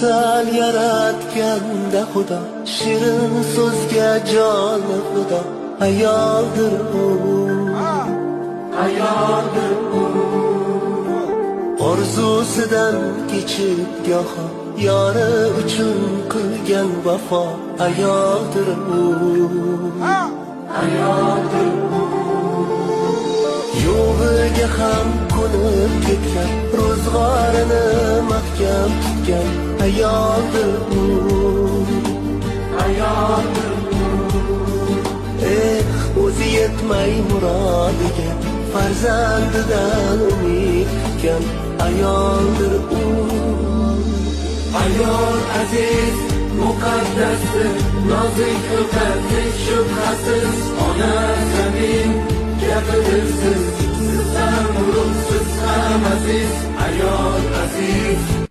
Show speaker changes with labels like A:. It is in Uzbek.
A: go'zal yaratganda Xudo, shirin so'zga joni fido. Ayoldir u, ayoldir u. Orzusidan kechib goho, yori uchun qilgan vafo. Ayoldir u, ayoldir u. Yo'g'iga ham ko'nib ketgan, ro'zg'orini mahkam tutgan. Ayoldir u, ayoldir u. O'zi yetmay murodiga, farzandidan umid kutgan. Ayoldir u. Ayol aziz, muqaddasdir, nozik ruhatiz shubhasiz. Ona zamin gapidir siz ham ulug', siz ham aziz. Ayol aziz.